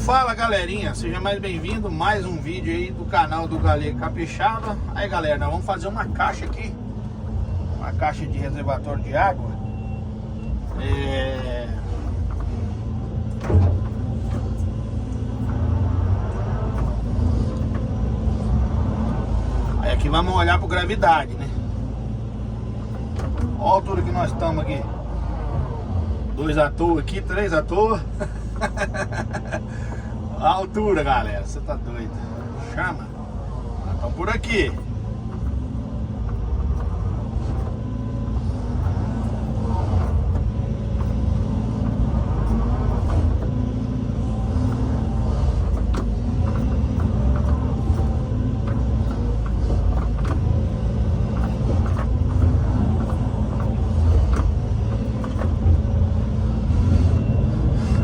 Fala galerinha, seja mais bem-vindo, mais um vídeo aí do canal do Galego Capixaba. Aí galera, nós vamos fazer uma caixa aqui, uma caixa de reservatório de água. Aí aqui vamos olhar por gravidade, né? Olha a altura que nós estamos aqui. 2 à toa aqui, 3 à toa. A altura, galera, você tá doido? Chama. Nós estamos por aqui.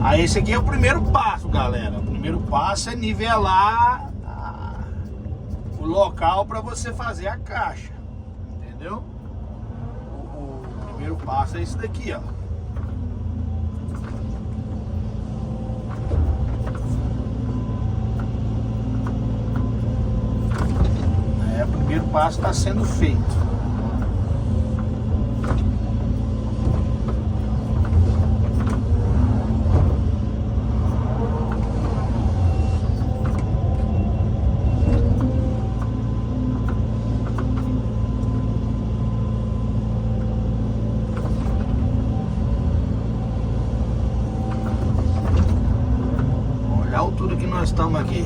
Aí esse aqui é o primeiro passo, galera. O primeiro passo é nivelar o local para você fazer a caixa, entendeu? O primeiro passo é esse daqui, ó. O primeiro passo está sendo feito. Que nós estamos aqui.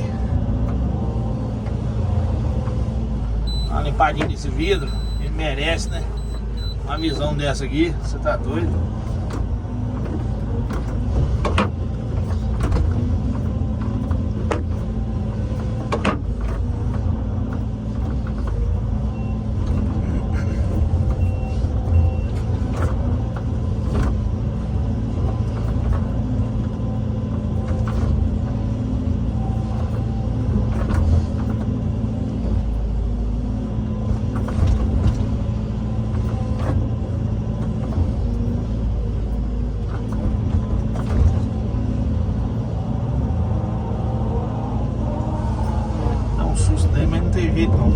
Uma limpadinha desse vidro, ele merece, né? Uma visão dessa aqui, você tá doido? Mas não tem jeito não.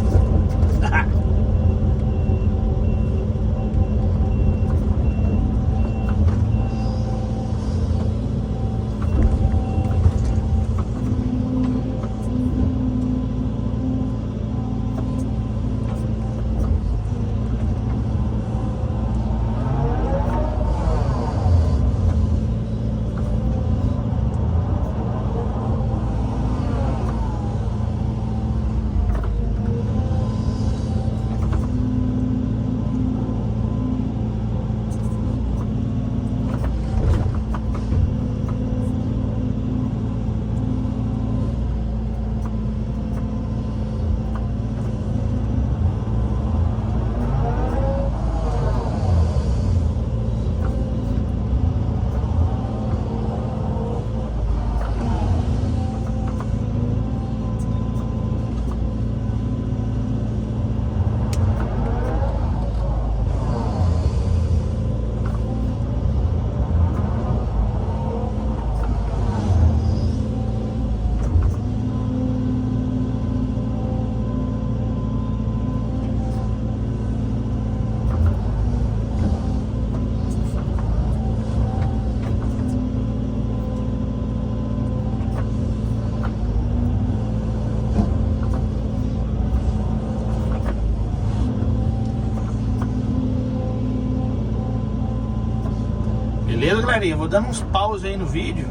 Beleza, galerinha? Vou dando uns pause aí no vídeo.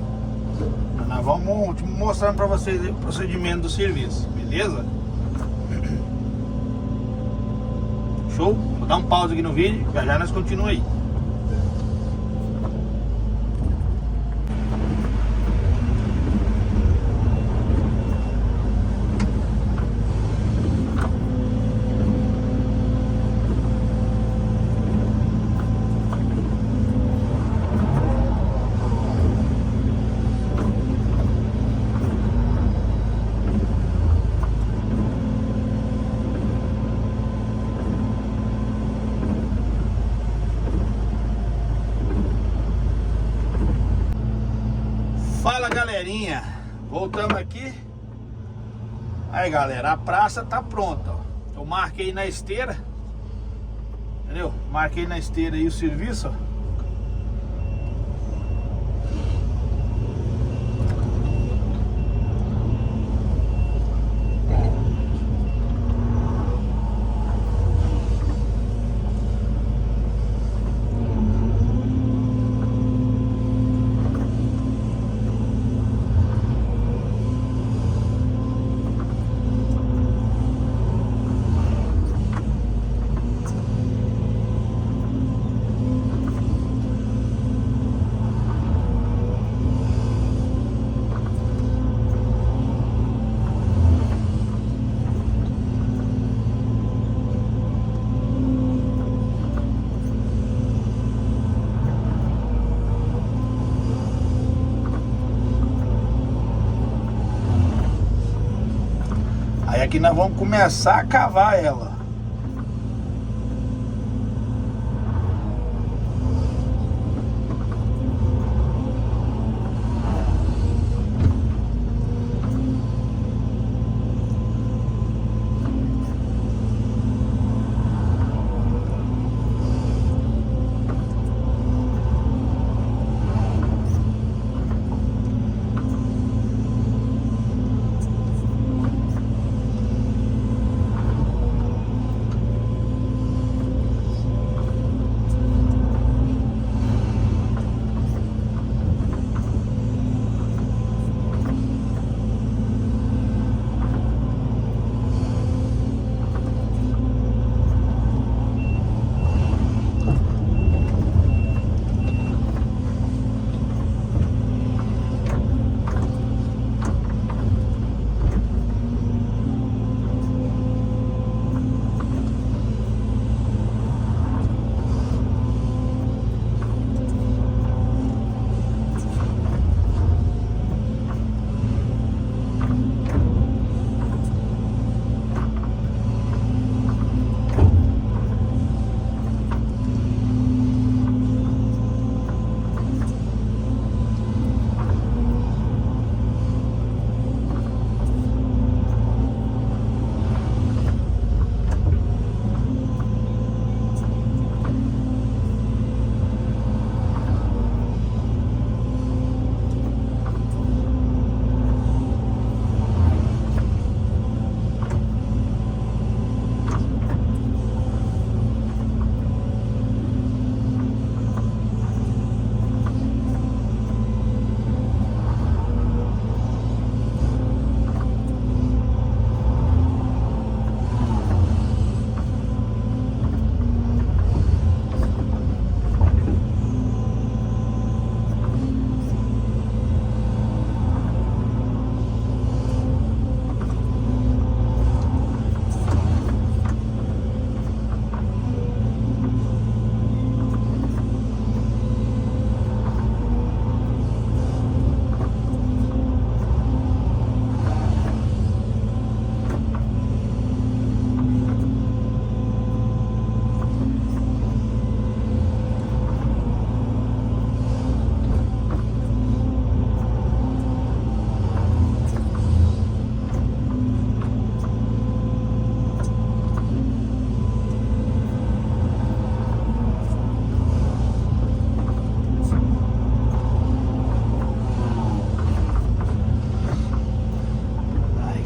Nós vamos mostrando pra vocês aí o procedimento do serviço, beleza? Show? Vou dar um pause aqui no vídeo, já nós continuamos aí. Fala galerinha, Voltamos aqui. Aí, galera, a praça tá pronta, ó. Eu marquei na esteira. Entendeu? Marquei na esteira aí o serviço, ó. Aí aqui nós vamos começar a cavar ela.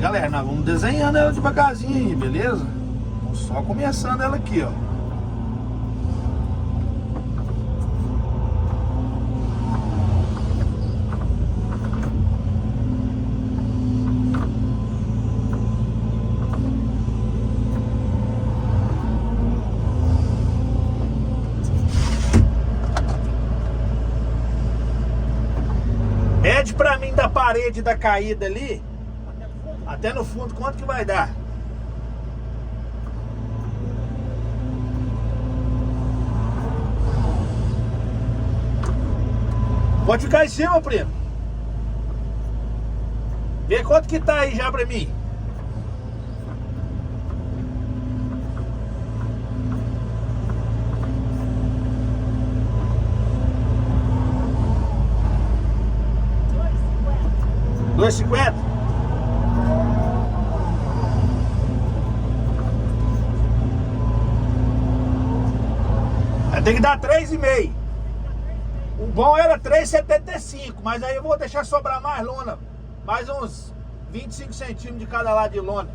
Galera, nós vamos desenhando ela devagarzinho aí, beleza? Só começando ela aqui, ó. Mede pra mim da parede da caída ali até no fundo, quanto que vai dar? Pode ficar em cima, primo. Vê quanto que tá aí já pra mim. 2,50? Tem que dar 3,5. O bom era 3,75, mas aí eu vou deixar sobrar mais lona. Mais uns 25 centímetros de cada lado de lona.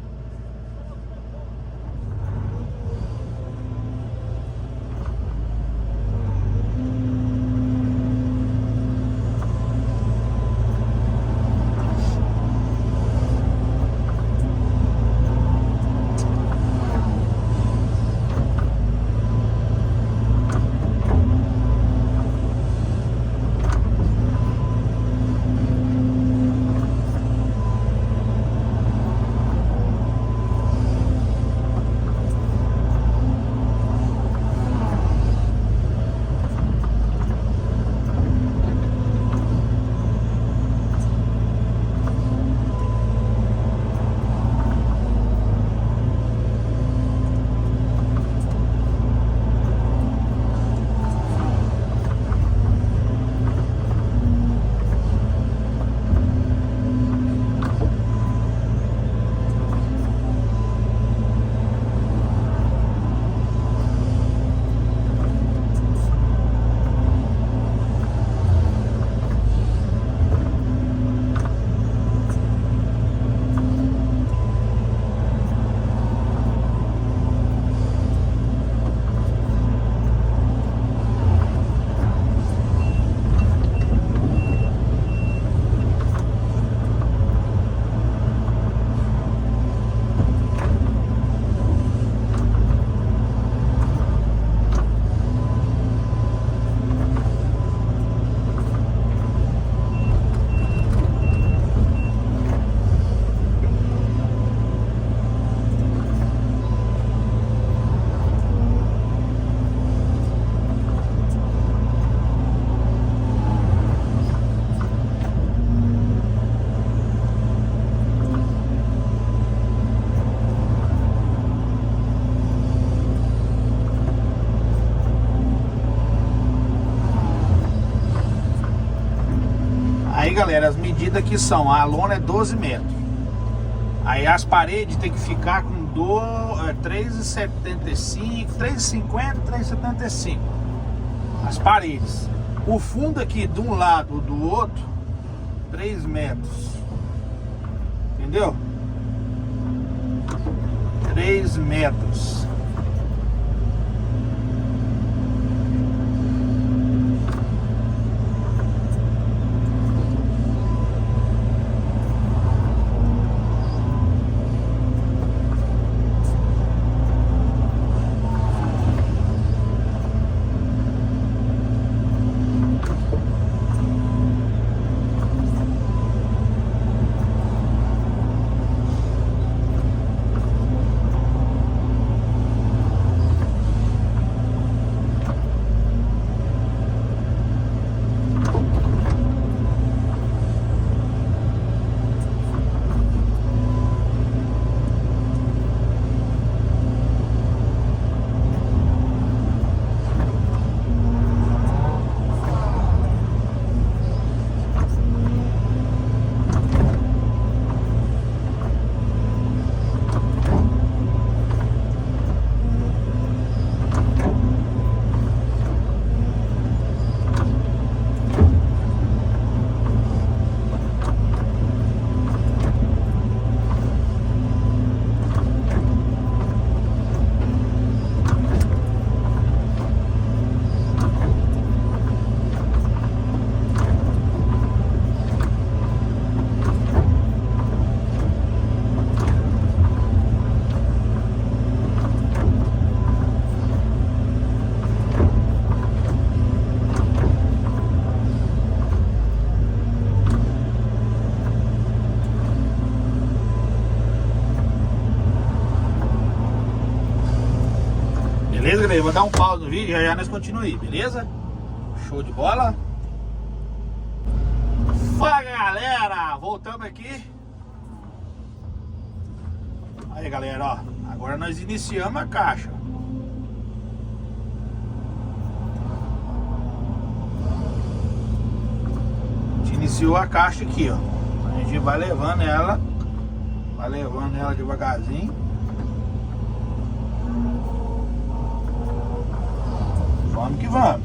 Aí, galera, as medidas aqui são: a lona é 12 metros. Aí as paredes tem que ficar com 3,75, 3,50, 3,75. As paredes. O fundo aqui de um lado ou do outro, 3 metros. Entendeu? 3 metros. Beleza, galera? Vou dar um pause no vídeo e já nós continuamos aí, beleza? Show de bola! Fala, galera! Voltamos aqui. Aí, galera, ó. Agora nós iniciamos a caixa. A gente iniciou a caixa aqui, ó. A gente vai levando ela devagarzinho. Vamos que vamos.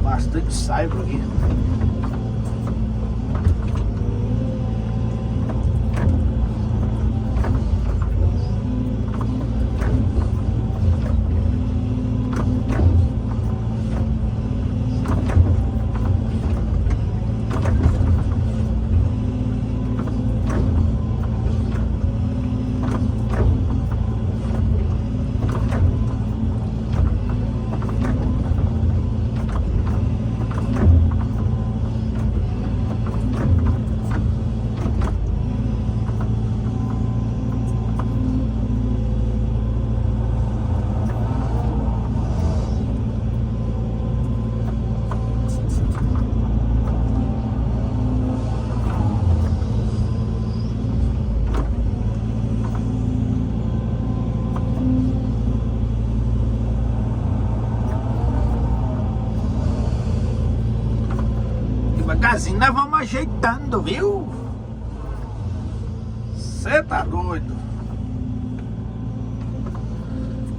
Bastante saiba aqui. Devagarzinho nós vamos ajeitando, viu? Cê tá doido.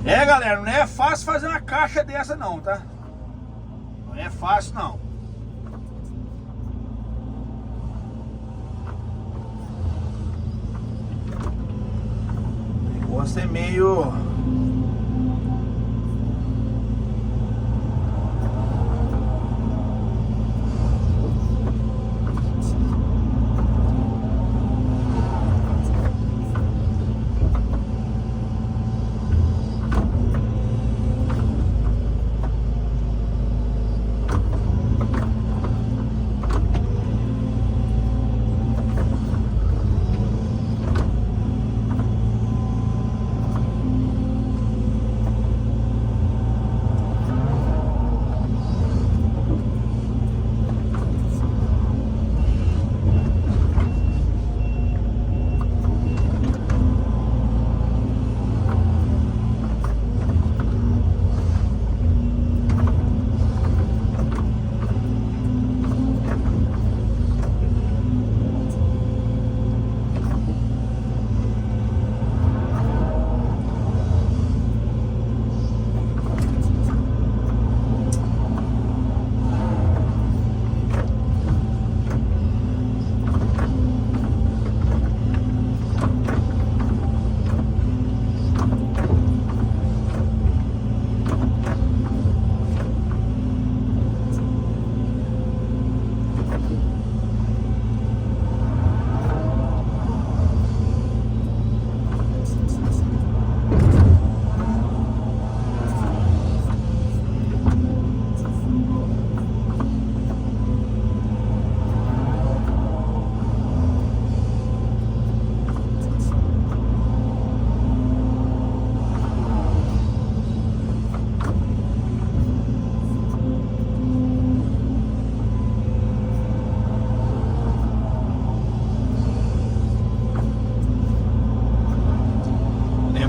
É, galera, não é fácil fazer uma caixa dessa não, tá? Não é fácil não. O negócio é meio...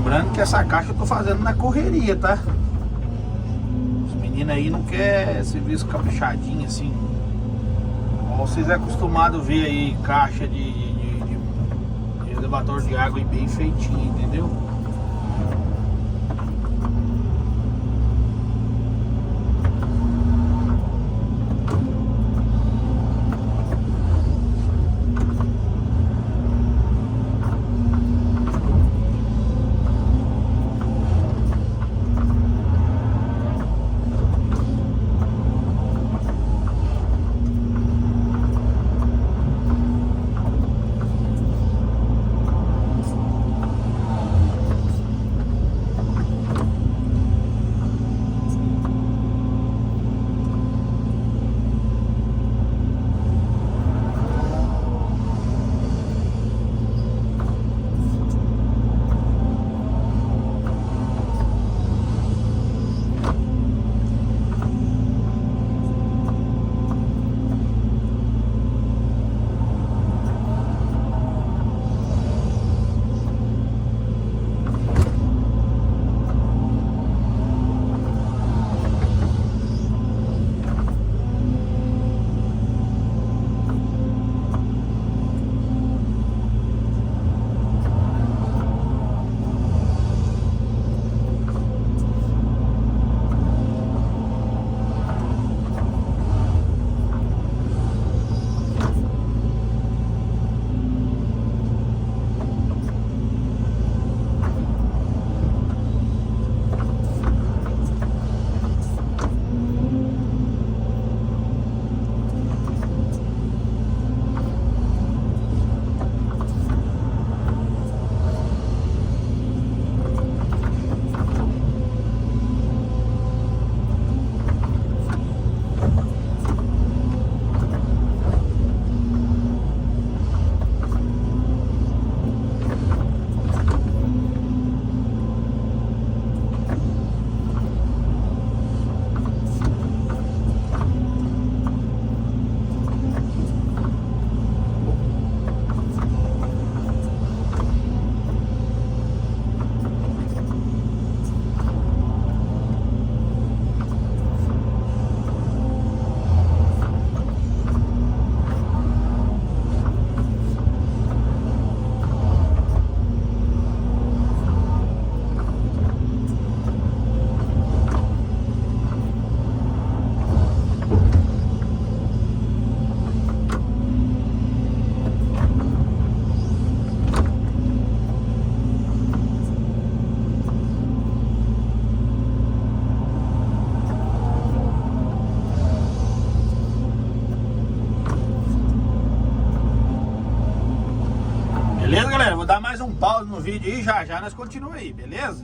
Lembrando que essa caixa eu tô fazendo na correria, tá? Os meninos aí não querem serviço caprichadinho assim. Como vocês é acostumado a ver aí caixa de elevatório de água e bem feitinho, entendeu? Beleza, galera? Vou dar mais um pause no vídeo aí, já nós continuamos aí, beleza?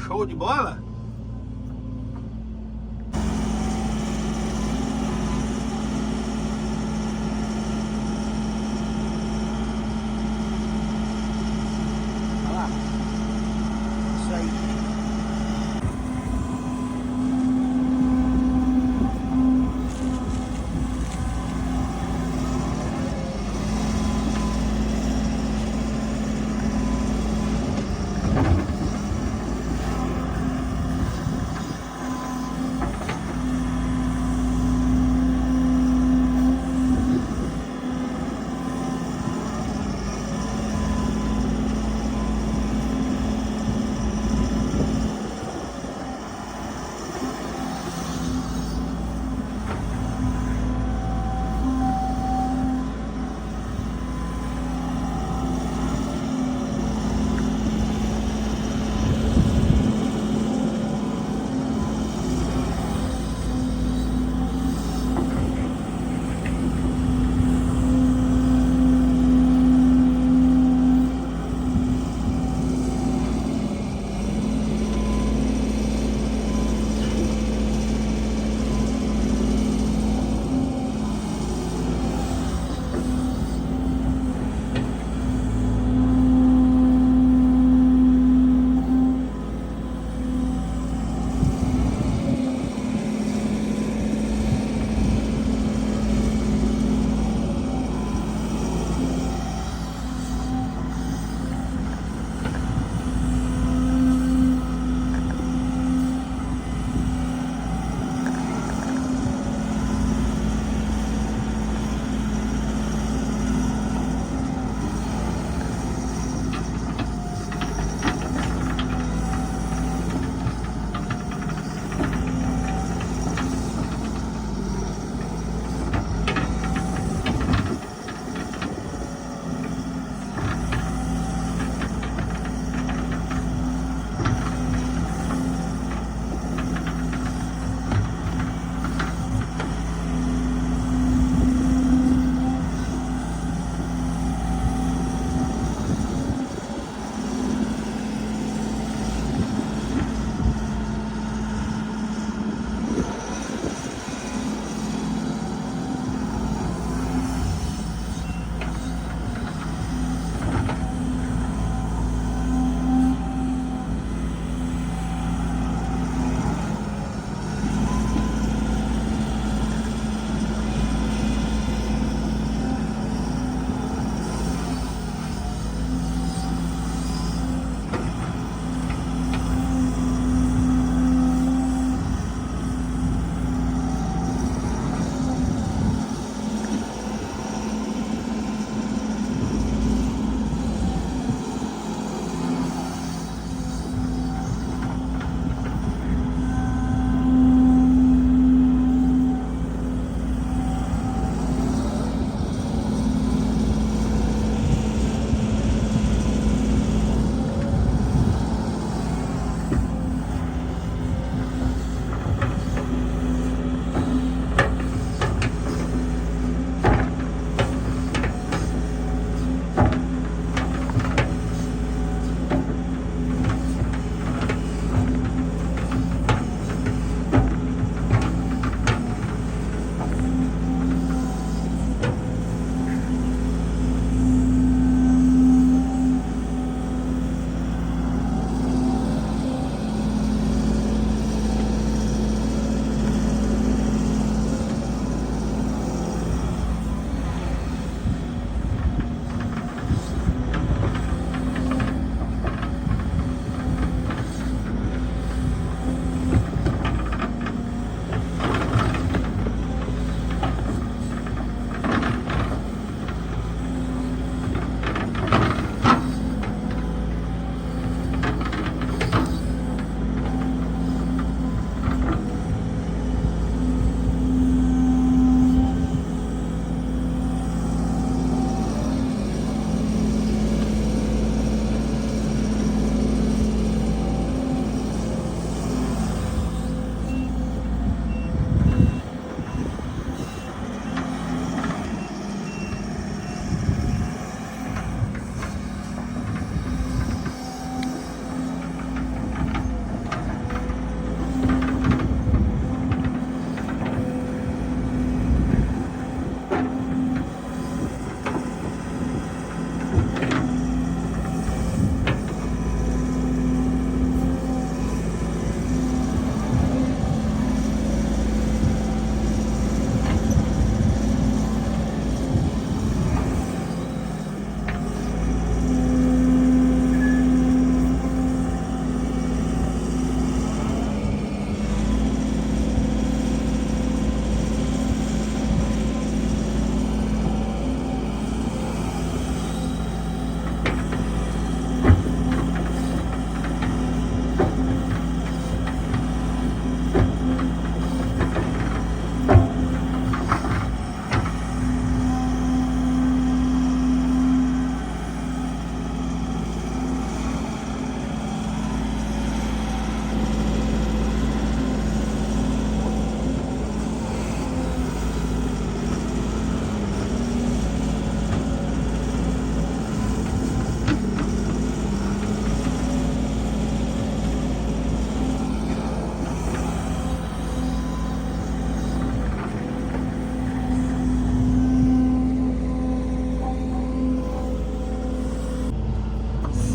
Show de bola? Olha lá. Isso aí.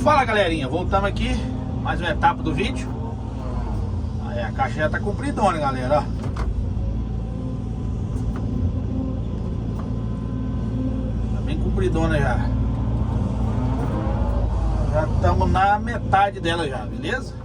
Fala galerinha, voltamos aqui, mais uma etapa do vídeo. Aí a caixa já tá compridona, galera, ó. Tá bem compridona já. Já estamos na metade dela já, beleza?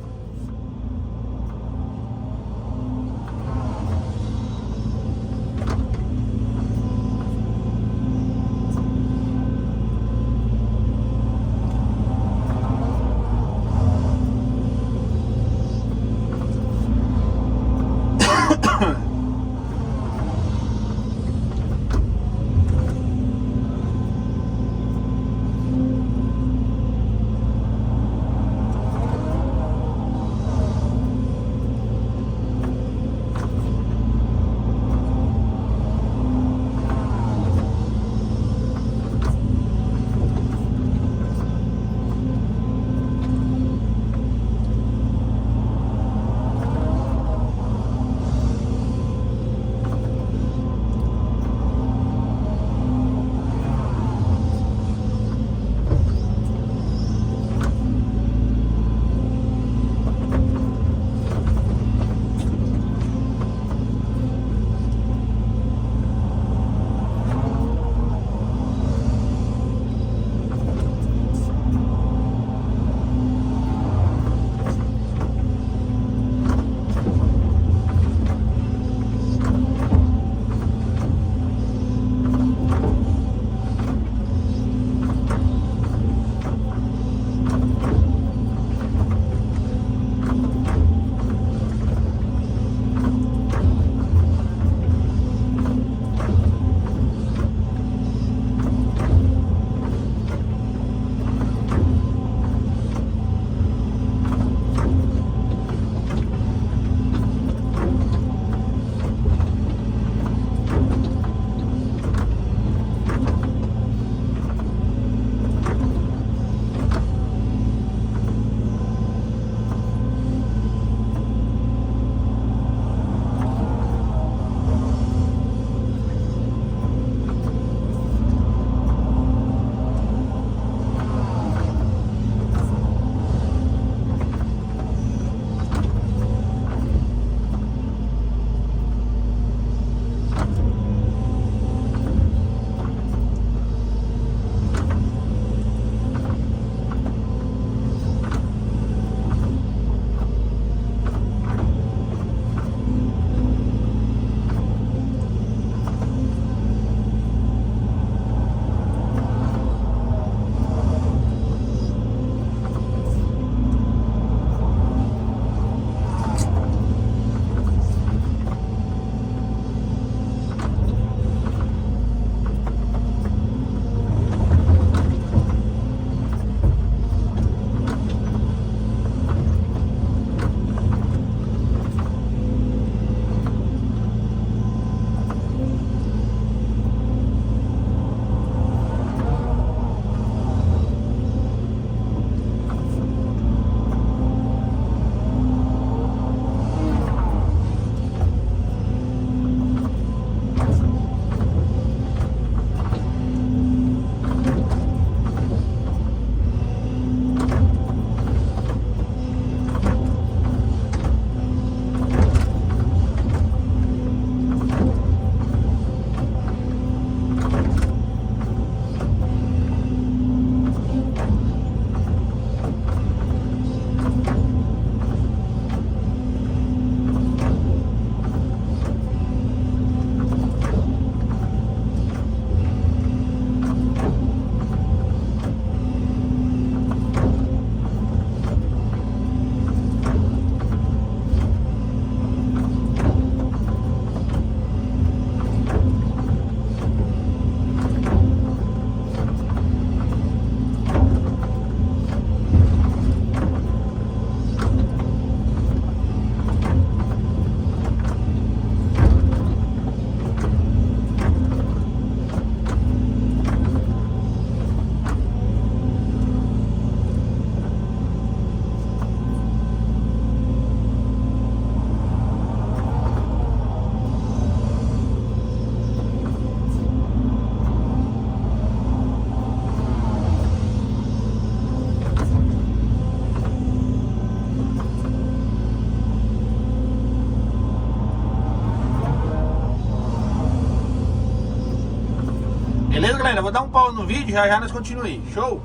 galera, eu vou dar um pause no vídeo, já já nós continuamos. Show?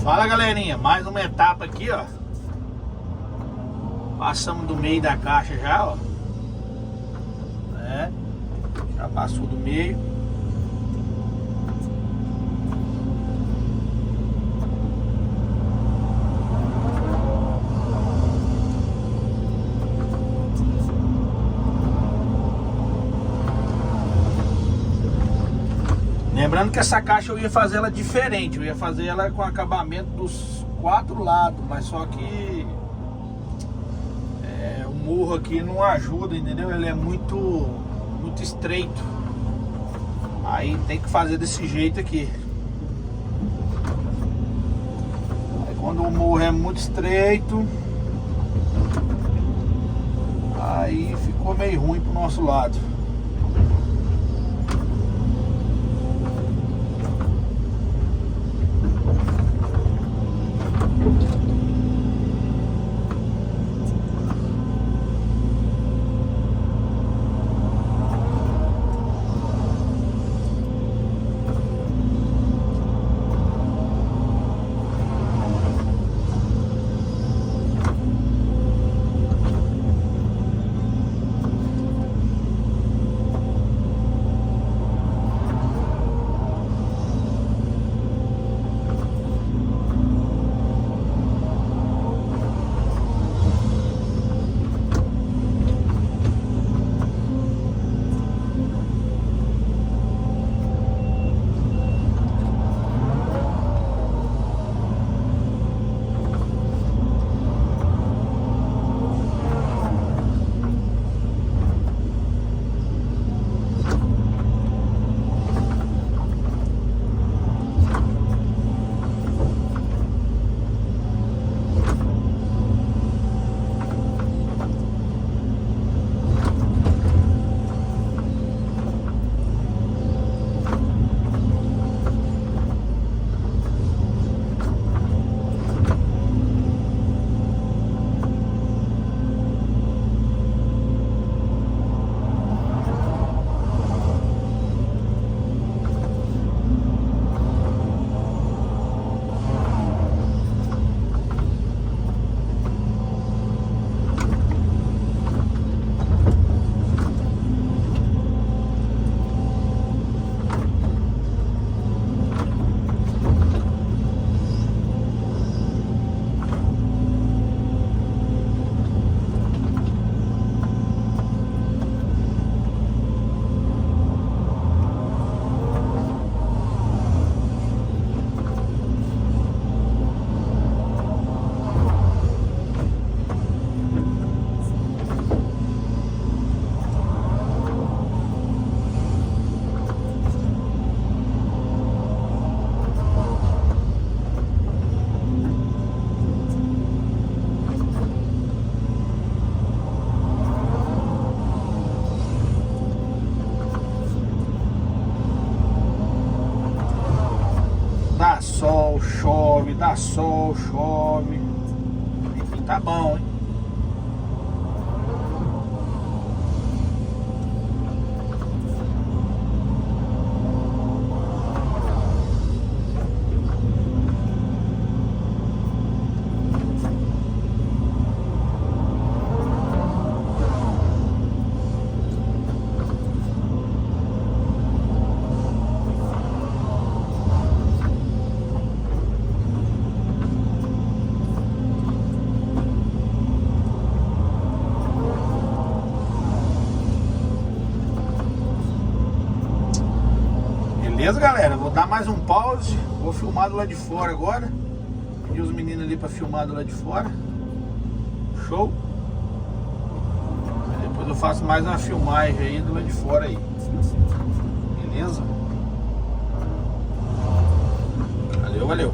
Fala, galerinha, mais uma etapa aqui, ó. Passamos do meio da caixa já, ó. Já passou do meio. Lembrando que essa caixa eu ia fazer ela diferente. Eu ia fazer ela com acabamento dos 4 lados, mas só que o murro aqui não ajuda, entendeu? Ele é muito estreito. Aí tem que fazer desse jeito aqui. Aí quando o murro é muito estreito, aí ficou meio ruim pro nosso lado. Dá sol, chove. Enfim, tá bom, hein? Beleza, galera? Vou dar mais um pause. Vou filmar do lado de fora agora. Pedir os meninos ali pra filmar do lado de fora. Show? Aí depois eu faço mais uma filmagem aí do lado de fora aí. Beleza? Valeu.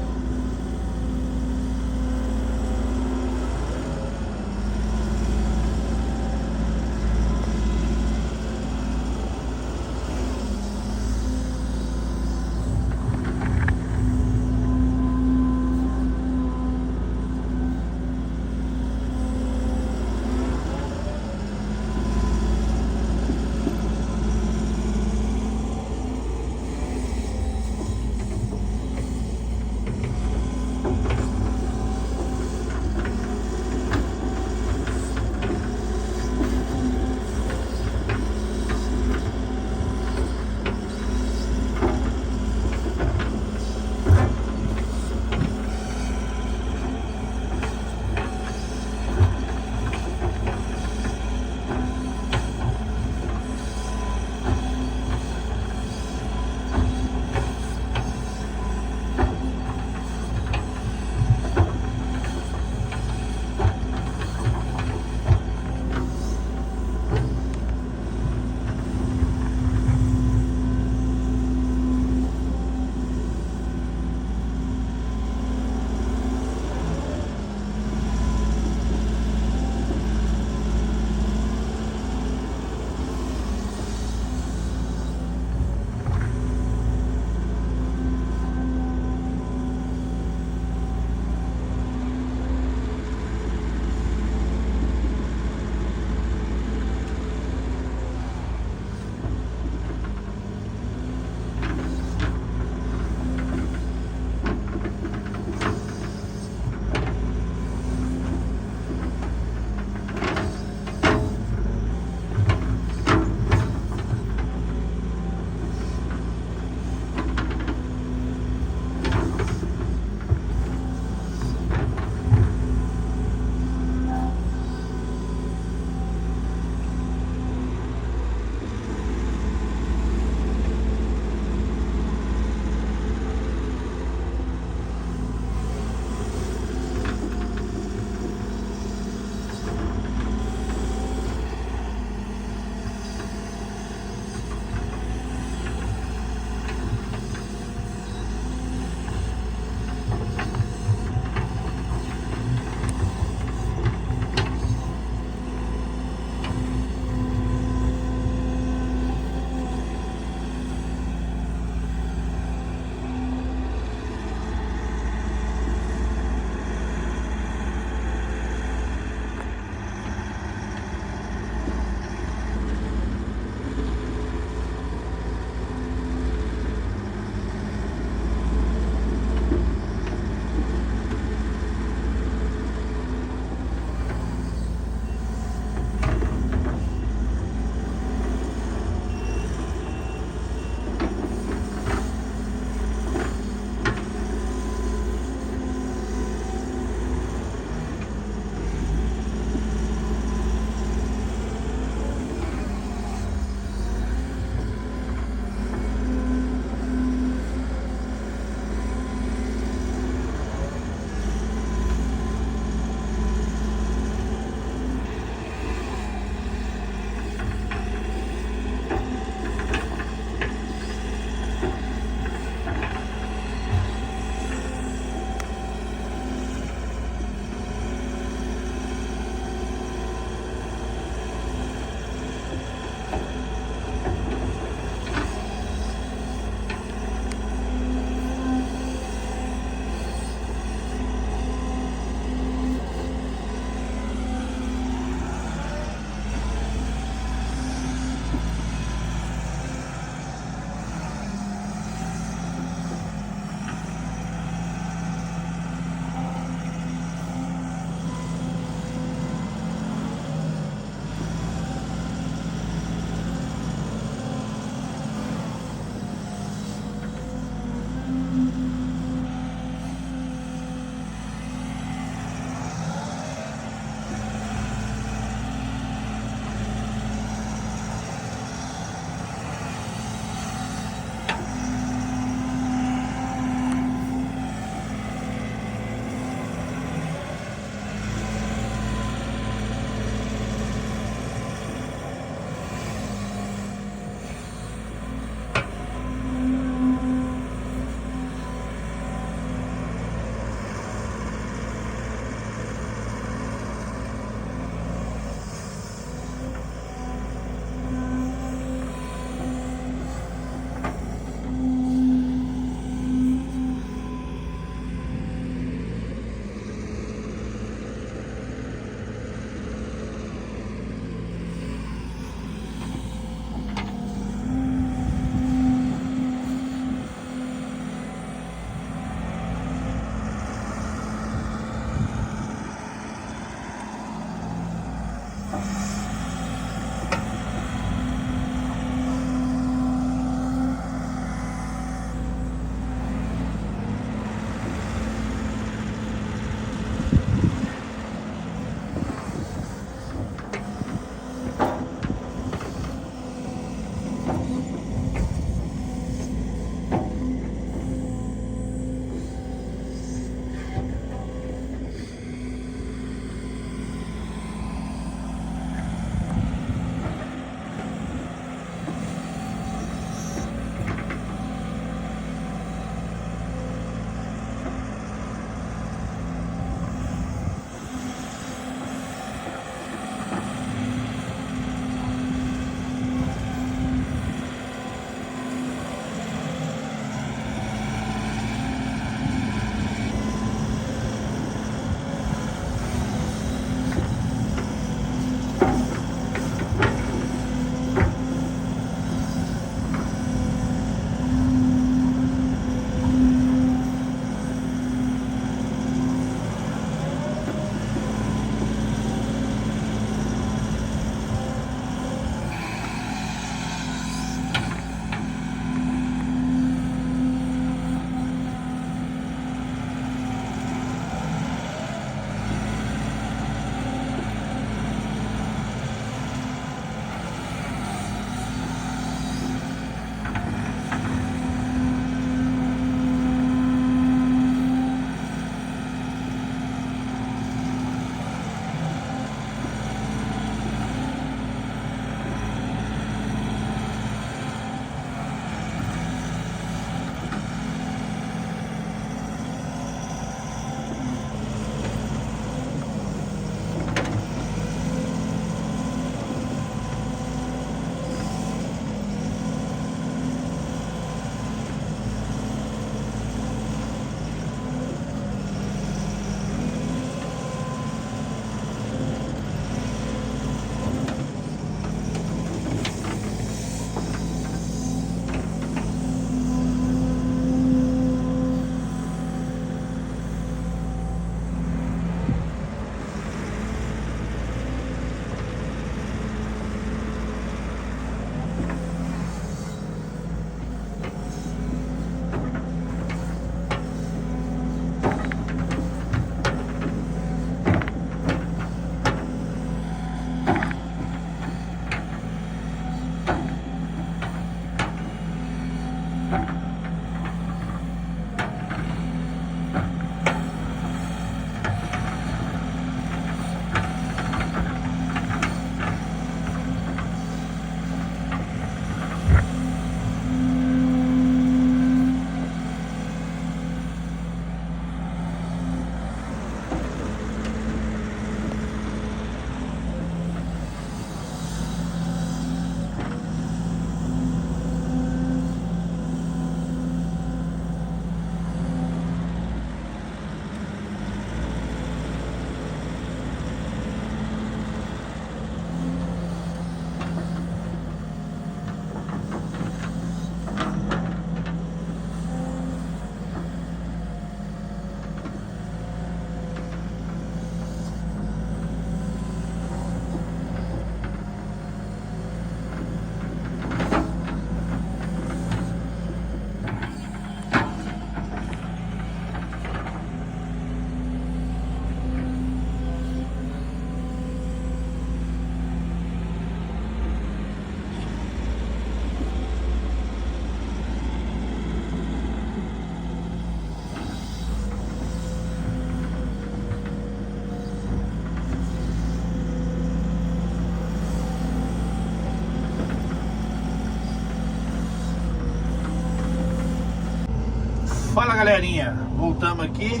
Fala, galerinha, voltamos aqui.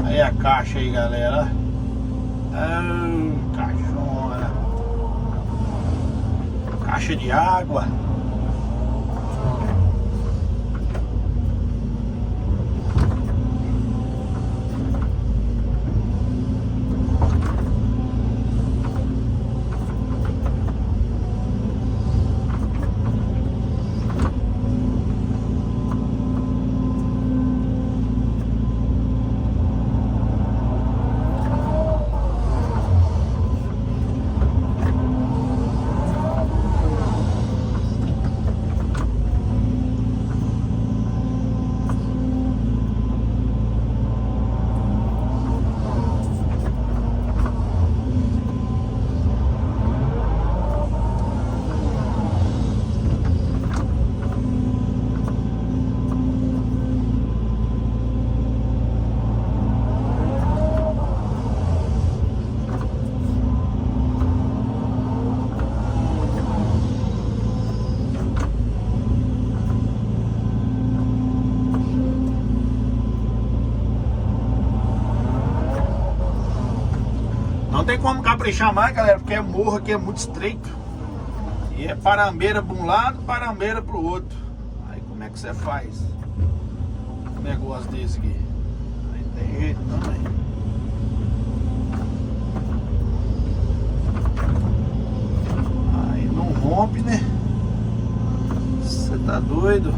Aí a caixa aí, galera. Caixona. Caixa de água. Não tem como caprichar mais, galera, porque é morro aqui, é muito estreito. E é parambeira para um lado, parambeira para o outro. Aí como é que você faz um negócio desse aqui? Aí não tem jeito não, hein? Aí não rompe, né? Você tá doido?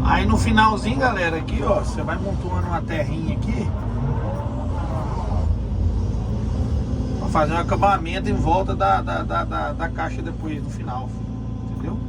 Aí no finalzinho, galera, aqui ó, você vai montando uma terrinha aqui pra fazer um acabamento em volta da caixa depois, no final, entendeu?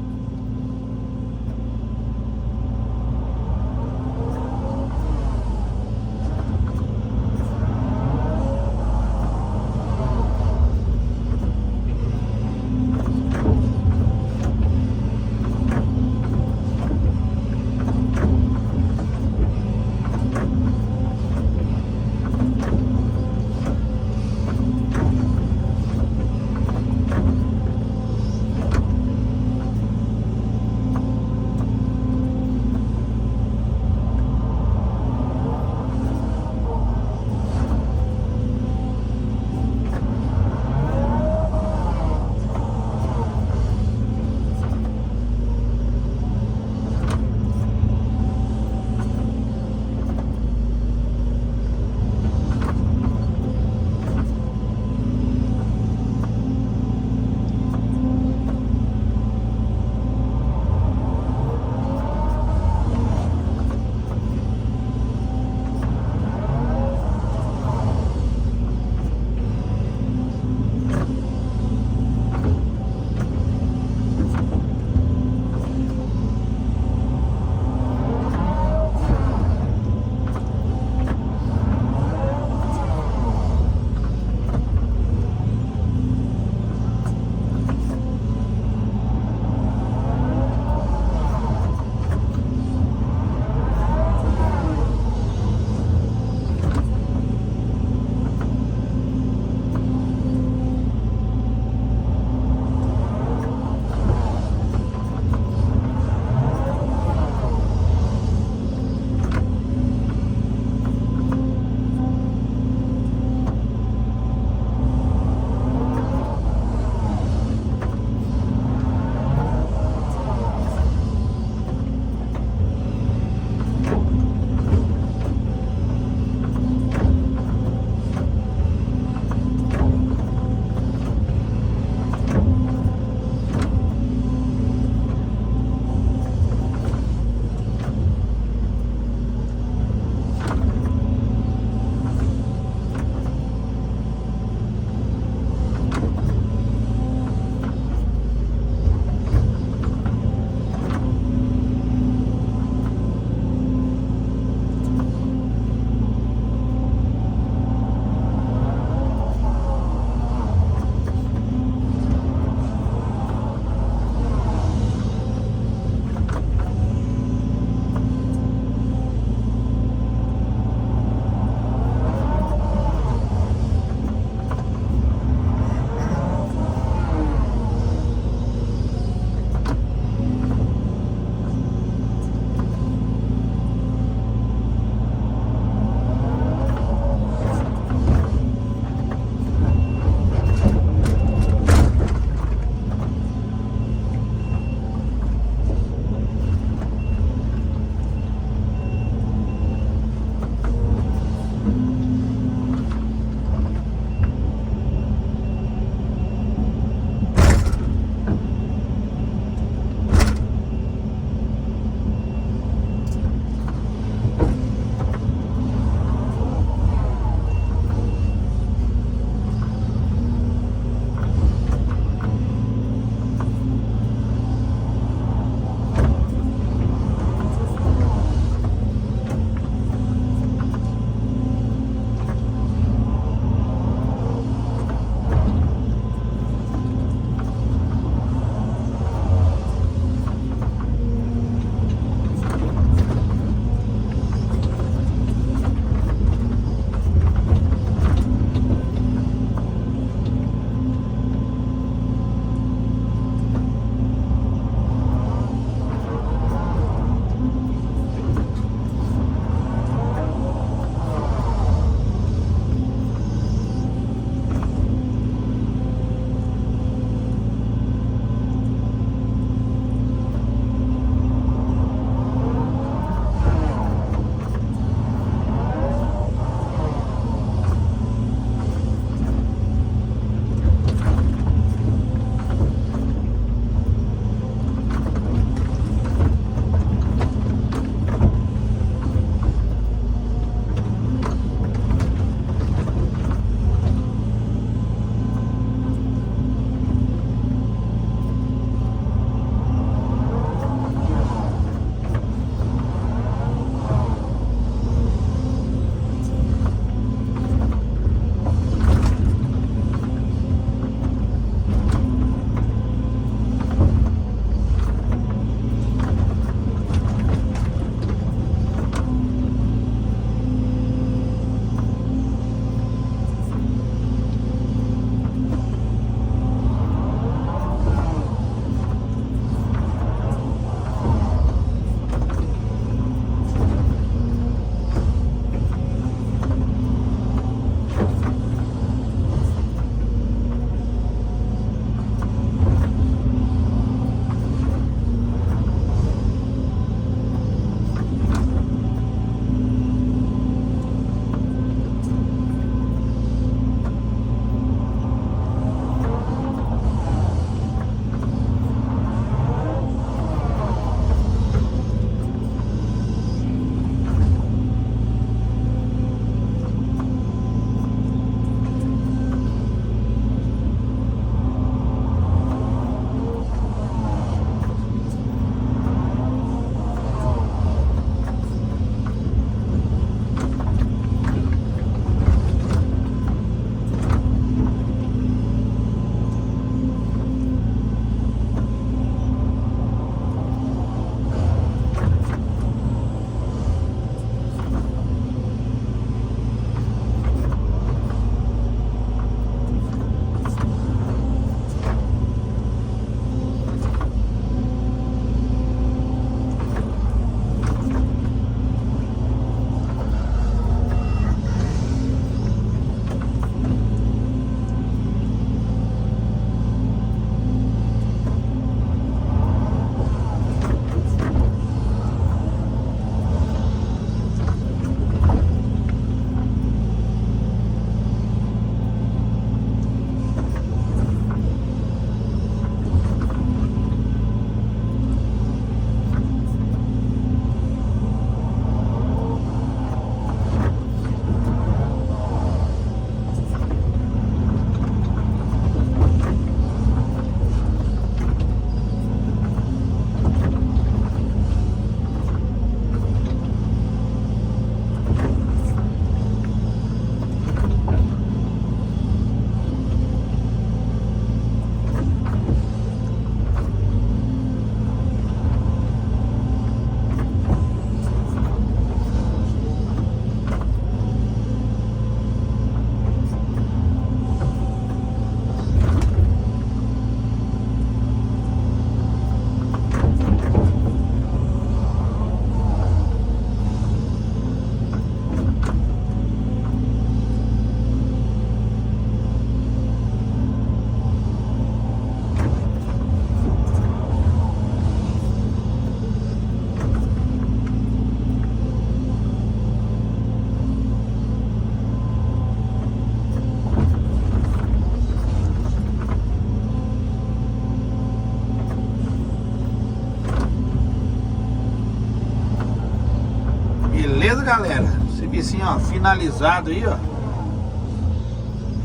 assim, ó, finalizado aí, ó.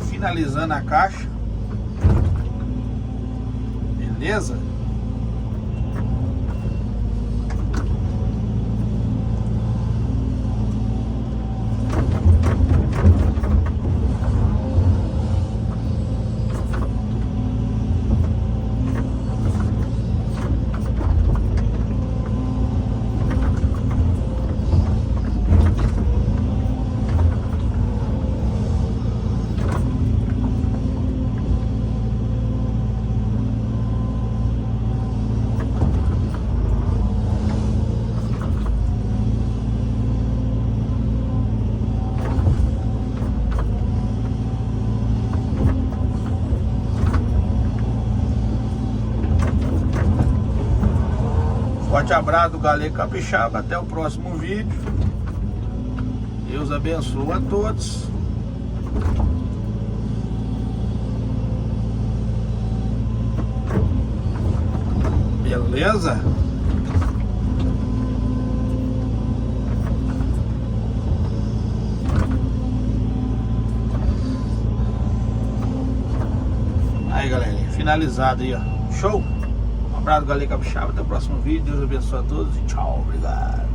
Finalizando a caixa. Beleza? Forte abraço do Galego Capixaba, até o próximo vídeo. Deus abençoe a todos. Beleza? Aí, galera, finalizado aí, ó. Show? Um abraço do Galego Capixaba, até o próximo vídeo. Deus abençoe a todos e tchau, obrigado.